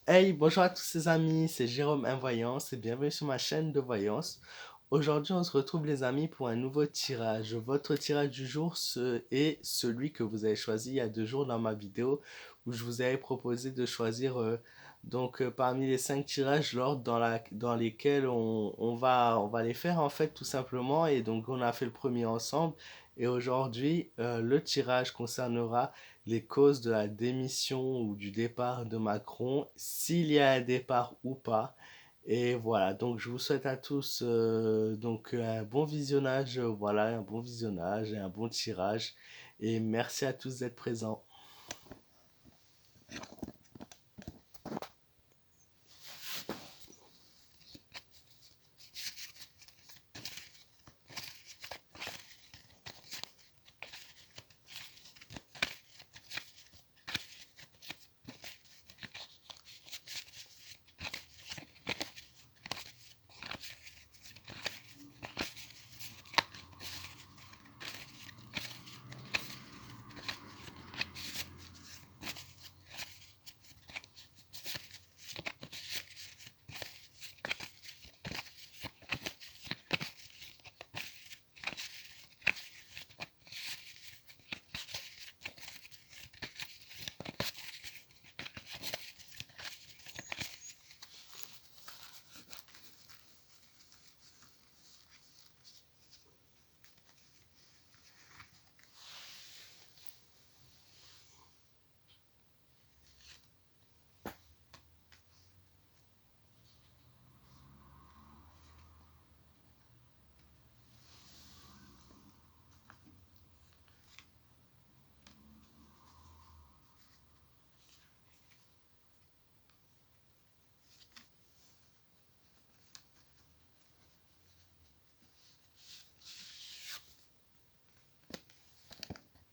Hey, bonjour à tous ces amis, c'est Jérôme Invoyance et bienvenue sur ma chaîne de voyance. Aujourd'hui, on se retrouve les amis pour un nouveau tirage. Votre tirage du jour est celui que vous avez choisi il y a 2 jours dans ma vidéo où je vous avais proposé de choisir parmi les 5 tirages l'ordre dans lesquels on va les faire en fait tout simplement, et donc on a fait le premier ensemble et aujourd'hui le tirage concernera les causes de la démission ou du départ de Macron, s'il y a un départ ou pas. Et voilà, donc je vous souhaite à tous un bon visionnage, voilà, un bon visionnage et un bon tirage. Et merci à tous d'être présents.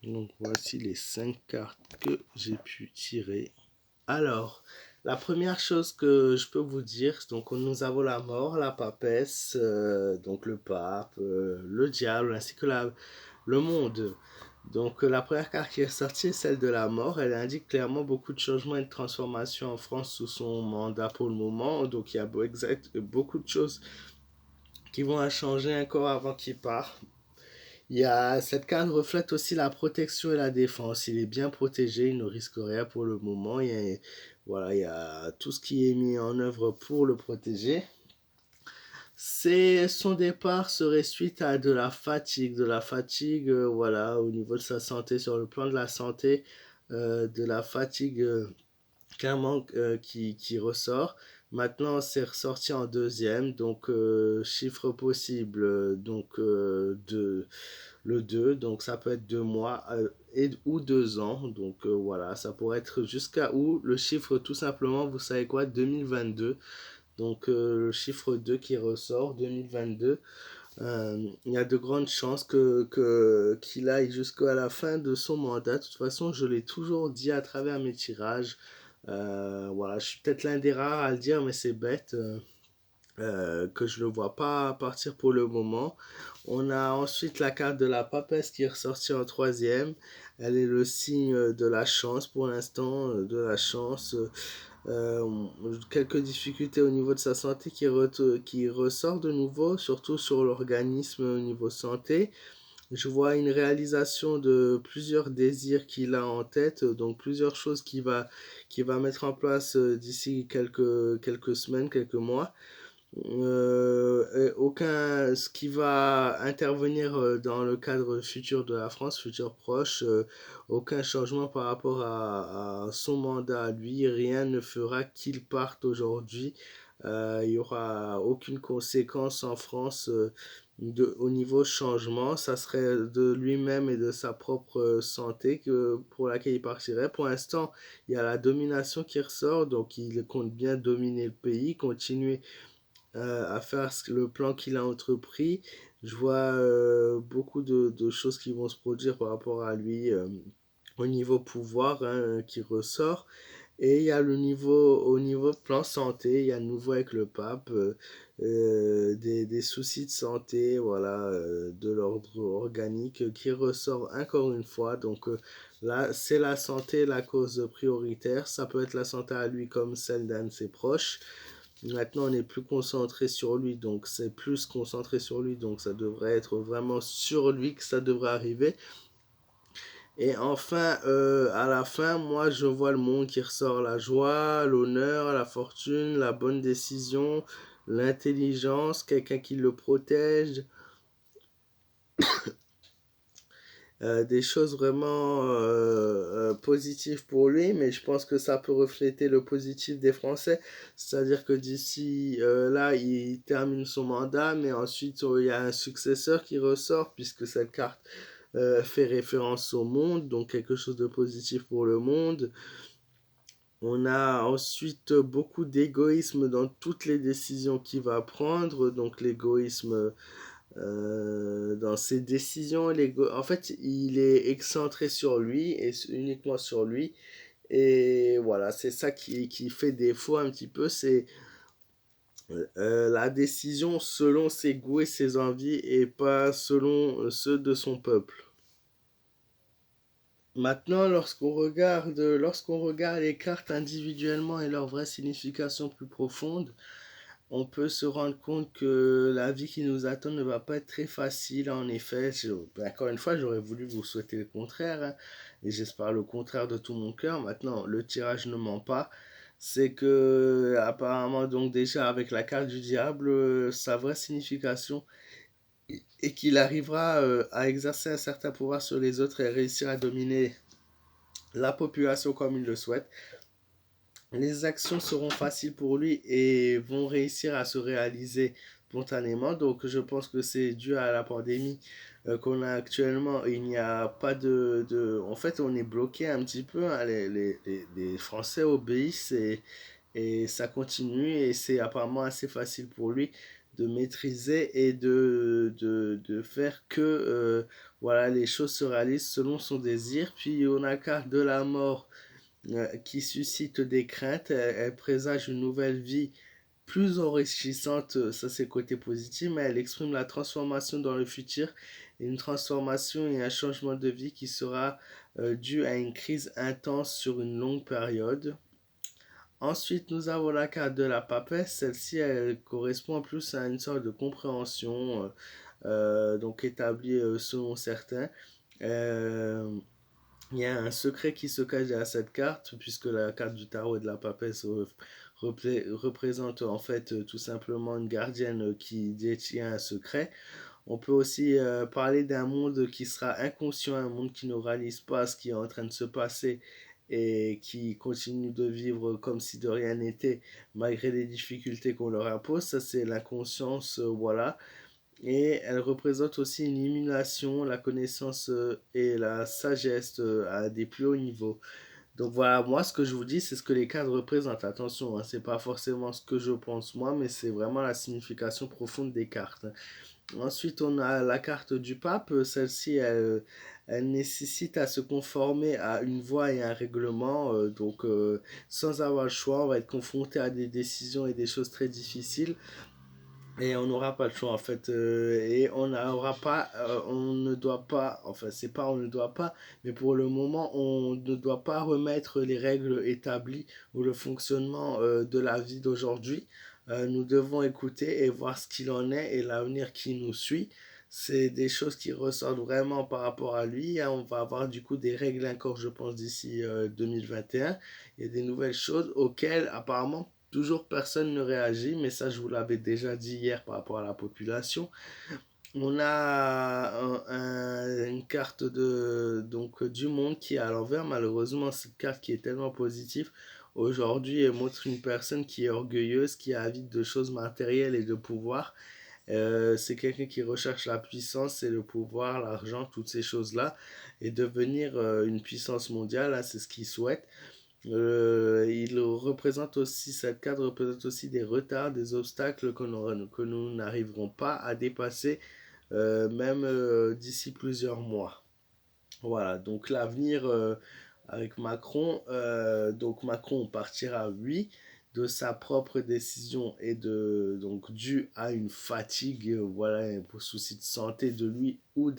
Donc voici les 5 cartes que j'ai pu tirer. Alors, la première chose que je peux vous dire, donc nous avons la mort, la papesse, donc le pape, le diable, ainsi que le monde. Donc la première carte qui est sortie est celle de la mort. Elle indique clairement beaucoup de changements et de transformations en France sous son mandat pour le moment. Donc il y a beaucoup de choses qui vont changer encore avant qu'il parte. Cette carte reflète aussi la protection et la défense. Il est bien protégé, il ne risque rien pour le moment. Voilà, il y a tout ce qui est mis en œuvre pour le protéger. Son départ serait suite à de la fatigue, voilà, au niveau de sa santé, sur le plan de la santé, de la fatigue clairement qui ressort. Maintenant, c'est ressorti en deuxième, donc chiffre possible, le 2, donc ça peut être 2 mois ou 2 ans, donc voilà, ça pourrait être jusqu'à où le chiffre tout simplement, vous savez quoi, 2022, donc le chiffre 2 qui ressort, 2022, il y a de grandes chances qu'il aille jusqu'à la fin de son mandat. De toute façon, je l'ai toujours dit à travers mes tirages, voilà, je suis peut-être l'un des rares à le dire, mais c'est bête. Que je ne le vois pas partir pour le moment. On a ensuite la carte de la papesse qui est ressortie en troisième. Elle est le signe de la chance pour l'instant, de la chance. Quelques difficultés au niveau de sa santé qui ressort de nouveau, surtout sur l'organisme au niveau santé. Je vois une réalisation de plusieurs désirs qu'il a en tête, donc plusieurs choses qu'il va mettre en place d'ici quelques semaines, quelques mois. Ce qui va intervenir dans le cadre futur de la France, futur proche, aucun changement par rapport à son mandat à lui, rien ne fera qu'il parte aujourd'hui. Il n'y aura aucune conséquence en France au niveau changement, ça serait de lui-même et de sa propre santé pour laquelle il partirait. Pour l'instant, il y a la domination qui ressort, donc il compte bien dominer le pays, continuer à faire le plan qu'il a entrepris. Je vois beaucoup de choses qui vont se produire par rapport à lui au niveau pouvoir, hein, qui ressort. Et il y a au niveau plan santé, il y a de nouveau avec le pape des soucis de santé, voilà, de l'ordre organique qui ressort encore une fois. Donc là, c'est la santé la cause prioritaire. Ça peut être la santé à lui comme celle d'un de ses proches. Maintenant, on est plus concentré sur lui, donc c'est plus concentré sur lui, donc ça devrait être vraiment sur lui que ça devrait arriver. Et enfin, à la fin, moi, je vois le monde qui ressort la joie, l'honneur, la fortune, la bonne décision, l'intelligence, quelqu'un qui le protège, des choses vraiment positives pour lui, mais je pense que ça peut refléter le positif des Français. C'est-à-dire que d'ici là, il termine son mandat, mais ensuite, il y a un successeur qui ressort, puisque cette carte fait référence au monde, donc quelque chose de positif pour le monde. On a ensuite beaucoup d'égoïsme dans toutes les décisions qu'il va prendre, donc l'égoïsme dans ses décisions, en fait, il est excentré sur lui et uniquement sur lui. Et voilà, c'est ça qui fait défaut un petit peu, c'est la décision selon ses goûts et ses envies et pas selon ceux de son peuple. Maintenant, lorsqu'on regarde les cartes individuellement et leur vraie signification plus profonde, on peut se rendre compte que la vie qui nous attend ne va pas être très facile. En effet, encore une fois, j'aurais voulu vous souhaiter le contraire, hein, et j'espère le contraire de tout mon cœur. Maintenant, le tirage ne ment pas. C'est que, apparemment, donc déjà avec la carte du diable, sa vraie signification est qu'il arrivera à exercer un certain pouvoir sur les autres et réussir à dominer la population comme il le souhaite. Les actions seront faciles pour lui et vont réussir à se réaliser spontanément. Donc je pense que c'est dû à la pandémie qu'on a actuellement. Il n'y a pas En fait, on est bloqué un petit peu, hein. Les Français obéissent et ça continue et c'est apparemment assez facile pour lui de maîtriser et de faire que voilà, les choses se réalisent selon son désir. Puis on a carte de la mort qui suscite des craintes. Elle présage une nouvelle vie plus enrichissante, ça c'est le côté positif, mais elle exprime la transformation dans le futur, une transformation et un changement de vie qui sera dû à une crise intense sur une longue période. Ensuite, nous avons la carte de la papesse. Celle-ci, elle correspond plus à une sorte de compréhension, donc établie selon certains. Euh, il y a un secret qui se cache derrière cette carte, puisque la carte du tarot et de la papesse représente en fait tout simplement une gardienne qui détient un secret. On peut aussi parler d'un monde qui sera inconscient, un monde qui ne réalise pas ce qui est en train de se passer et qui continue de vivre comme si de rien n'était, malgré les difficultés qu'on leur impose. Ça, c'est l'inconscience, voilà. Et elle représente aussi une illumination, la connaissance et la sagesse à des plus hauts niveaux. Donc voilà, moi ce que je vous dis, c'est ce que les cartes représentent. Attention, hein, c'est pas forcément ce que je pense moi, mais c'est vraiment la signification profonde des cartes. Ensuite, on a la carte du pape. Celle-ci, elle nécessite à se conformer à une voie et un règlement. Donc, sans avoir le choix, on va être confronté à des décisions et des choses très difficiles. Et on n'aura pas le choix en fait. Et on n'aura pas, on ne doit pas, enfin c'est pas on ne doit pas, mais pour le moment on ne doit pas remettre les règles établies ou le fonctionnement de la vie d'aujourd'hui. Nous devons écouter et voir ce qu'il en est et l'avenir qui nous suit. C'est des choses qui ressortent vraiment par rapport à lui, hein. On va avoir du coup des règles encore, je pense, d'ici 2021. Il y a des nouvelles choses auxquelles apparemment toujours personne ne réagit, mais ça je vous l'avais déjà dit hier par rapport à la population. On a une carte donc, du monde qui est à l'envers. Malheureusement, cette carte qui est tellement positive, aujourd'hui, elle montre une personne qui est orgueilleuse, qui est avide de choses matérielles et de pouvoir. C'est quelqu'un qui recherche la puissance et le pouvoir, l'argent, toutes ces choses-là, et devenir une puissance mondiale, hein, c'est ce qu'il souhaite. Il représente aussi, cette carte représente aussi des retards, des obstacles que nous n'arriverons pas à dépasser, même d'ici plusieurs mois. Voilà, donc l'avenir avec Macron. Donc Macron partira, oui, de sa propre décision et donc dû à une fatigue, voilà, pour souci de santé de lui ou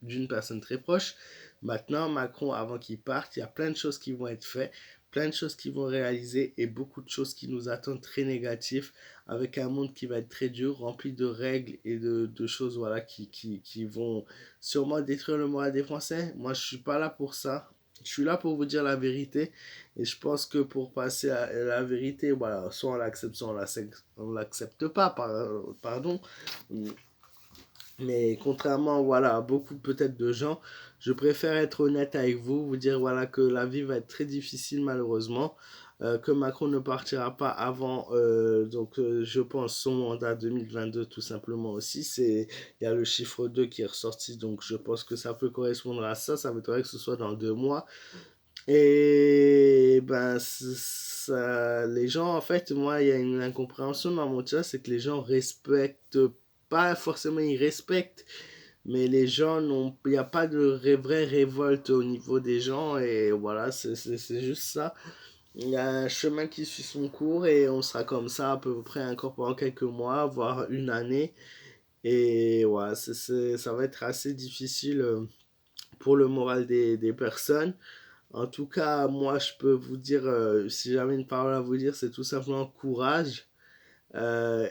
d'une personne très proche. Maintenant, Macron, avant qu'il parte, il y a plein de choses qui vont être faites, plein de choses qui vont réaliser et beaucoup de choses qui nous attendent très négatives, avec un monde qui va être très dur, rempli de règles et de choses, voilà, qui vont sûrement détruire le moral des Français. Moi, je suis pas là pour ça. Je suis là pour vous dire la vérité. Et je pense que pour passer à la vérité, voilà, soit on l'accepte, soit on l'accepte pas, pardon. Mais contrairement, voilà, à beaucoup peut-être de gens, je préfère être honnête avec vous, vous dire voilà que la vie va être très difficile malheureusement, que Macron ne partira pas avant, je pense son mandat 2022 tout simplement aussi. Il y a le chiffre 2 qui est ressorti, donc je pense que ça peut correspondre à ça. Ça m'étonnerait que ce soit dans 2 mois. Et ben, ça, les gens, en fait, moi, il y a une incompréhension dans mon chat, c'est que les gens respectent pas forcément, ils respectent, mais les gens n'ont, il n'y a pas de vraie révolte au niveau des gens, et voilà, c'est juste ça. Il y a un chemin qui suit son cours, et on sera comme ça à peu près encore pendant quelques mois, voire une année, et voilà, ça va être assez difficile pour le moral des personnes. En tout cas, moi, je peux vous dire, si j'avais une parole à vous dire, c'est tout simplement courage.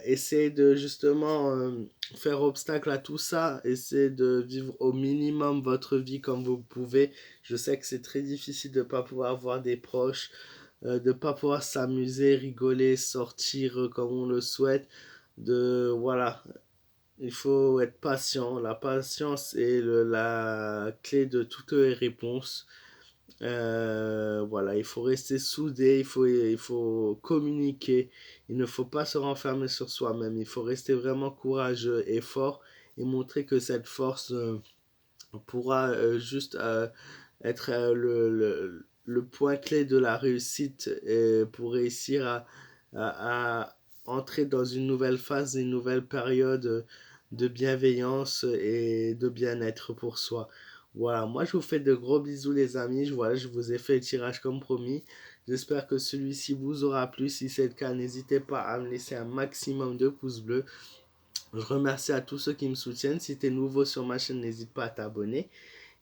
Essayez de justement faire obstacle à tout ça. Essayez de vivre au minimum votre vie comme vous pouvez. Je sais que c'est très difficile de ne pas pouvoir voir des proches, de ne pas pouvoir s'amuser, rigoler, sortir comme on le souhaite. Voilà, il faut être patient. La patience est la clé de toutes les réponses. Voilà, il faut rester soudé, il faut communiquer, il ne faut pas se renfermer sur soi-même, il faut rester vraiment courageux et fort et montrer que cette force pourra juste être le point clé de la réussite pour réussir à entrer dans une nouvelle phase, une nouvelle période de bienveillance et de bien-être pour soi. Voilà, moi je vous fais de gros bisous les amis, voilà, je vous ai fait le tirage comme promis. J'espère que celui-ci vous aura plu. Si c'est le cas, n'hésitez pas à me laisser un maximum de pouces bleus. Je remercie à tous ceux qui me soutiennent. Si tu es nouveau sur ma chaîne, n'hésite pas à t'abonner.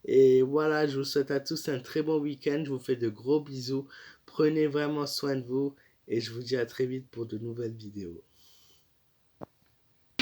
Et voilà, je vous souhaite à tous un très bon week-end. Je vous fais de gros bisous. Prenez vraiment soin de vous. Et je vous dis à très vite pour de nouvelles vidéos.